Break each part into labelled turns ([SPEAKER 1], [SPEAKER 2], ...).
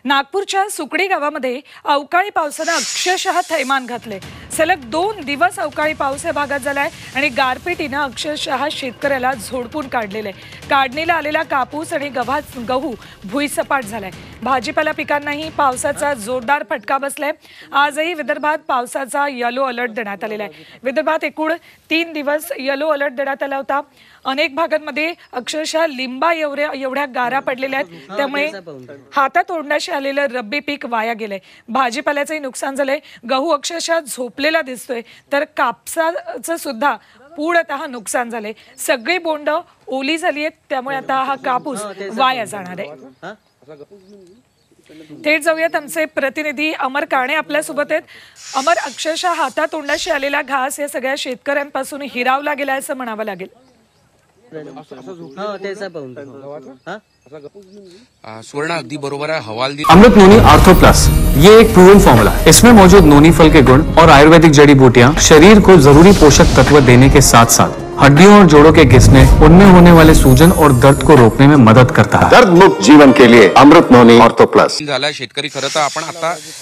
[SPEAKER 1] नागपूरच्या सुकडी गावामध्ये अवकाळी पावसाने अक्षरशः थैमान घातले। सलग 2 दिवस अवकाळी पाऊस या भागात झालाय आणि गारपिटीने अक्षरशः शेतकऱ्याला झोडपून काढलेले। काढणीला आलेला कापूस आणि गहू भुईसपाट झालाय। भाजीपाला पिकांनाही पावसाचा जोरदार फटका बसलाय। आजही विदर्भात पावसाचा येलो अलर्ट देण्यात आलेला आहे। विदर्भात एकूण 3 दिवस येलो अलर्ट देण्यात आला होता। अनेक भागांमध्ये अक्षरशः लिंबा एवढ्या गारा पडलेल्या आहेत, त्यामुळे हातात ओढण्याशी आलेलं रब्बी पीक वाया गेलंय। भाजीपाल्याचंही नुकसान झालंय। गहू अक्षरशः झोपलेला दिसतोय, तर कापसाचं सुद्धा पूर्णतः नुकसान झालंय। सगळी बोंड ओली झाली आहेत, त्यामुळे आता हा कापूस वाया जाणार आहे। थेट जाऊयात, आमचे प्रतिनिधी अमर काणे आपल्या सोबत आहेत। अमर, अक्षरशः हातात ओढण्याशी आलेला घास या सगळ्या शेतकऱ्यांपासून हिरावला गेलाय असं म्हणावं लागेल।
[SPEAKER 2] स्वर्ण अगदी बरोबर है। हवालदी
[SPEAKER 3] अमृत नोनी आर्थो प्लस, ये एक प्रूवन फॉर्मूला है। इसमें मौजूद नोनी फल के गुण और आयुर्वेदिक जड़ी बूटियां शरीर को जरूरी पोषक तत्व देने के साथ साथ हड्डियों और जोड़ों के घिसने, उनमें होने वाले सूजन और दर्द को रोकने में मदद करता है।
[SPEAKER 4] दर्द मुक्त जीवन के लिए अमृत नोनी आर्थो प्लस
[SPEAKER 2] झाला। शेतकरी खरं तर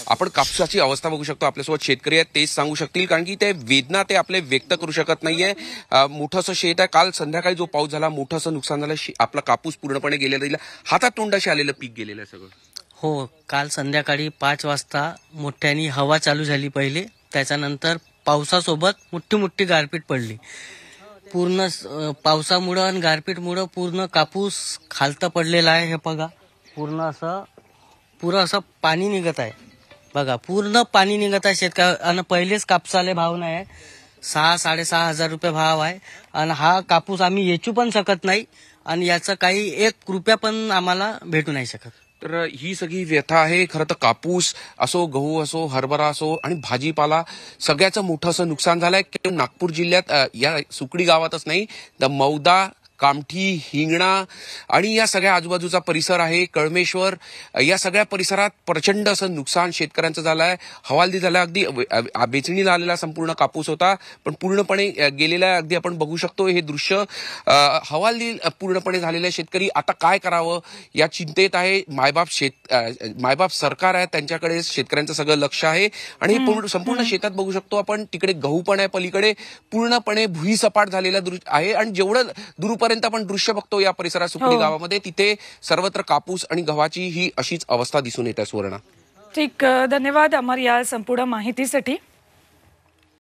[SPEAKER 2] आपण कापसाची अवस्था बघू शकतो। आपल्यासोबत शेतकरी आहेत, तेच सांगू शकतील, कारण की ते वेदना ते आपले व्यक्त करू शकत नाहीये। मोठंसं शेत आहे। काल संध्याकाळी जो पाऊस झाला, मोठंसं नुकसान झालं। आपला कापूस पूर्णपणे गेलेला राहिला, हातात तोंडाशी आलेलं पीक गेलेलं आहे सगळं।
[SPEAKER 5] हो, काल संध्याकाळी 5 वाजता मोठ्यानी हवा चालू झाली पहिले, त्याच्यानंतर पावसासोबत मोठी गारपीट पडली। पूर्ण पावसामुळे आणि गारपीटमुळे पूर्ण कापूस खालतं पडलेला आहे। हे बघा, पुरं असं पाणी निघत आहे। बघा, पूर्ण पाणी निघत आहे शेतकरी, आणि पहिलेच कापसाले भाव नाही आहे। 6-6.5 हजार रुपये भाव आहे, आणि हा कापूस आम्ही वेचू पण शकत नाही, आणि याचं काही 1 रुपया पण आम्हाला भेटू नाही शकत।
[SPEAKER 2] तर ही सगळी व्यथा आहे। खरं तर कापूस असो, गहू असो, हरभरा असो आणि भाजीपाला सगळ्याचं मोठं असं नुकसान झालंय। नागपूर जिल्ह्यात या सुकडी गावातच नाही, तर मौदा, कामठी, हिंगणा आणि या सगळ्या आजूबाजूचा परिसर आहे, कळमेश्वर, या सगळ्या परिसरात प्रचंड असं नुकसान शेतकऱ्यांचं झालंय। हवालदी झाला, अगदी बेचणीला आलेला संपूर्ण कापूस होता, पण पूर्णपणे गेलेला अगदी आपण बघू शकतो हे दृश्य। हवालदी पूर्णपणे झालेले शेतकरी आता काय करावं या चिंतेत आहे। मायबाप सरकार आहे, त्यांच्याकडे शेतकऱ्यांचं सगळं लक्ष आहे, आणि संपूर्ण शेतात बघू शकतो आपण, तिकडे गहू पण आहे, पलीकडे पूर्णपणे भुईसपाट झालेला आहे, आणि जेवढं दूरपर्यंत आपण दृश्य बघतो या परिसरात सुकडी गावामध्ये, तिथे सर्वत्र कापूस आणि गव्हाची ही अशीच अवस्था दिसून येते। सुवर्णा,
[SPEAKER 1] ठीक, धन्यवाद अमर या संपूर्ण माहितीसाठी।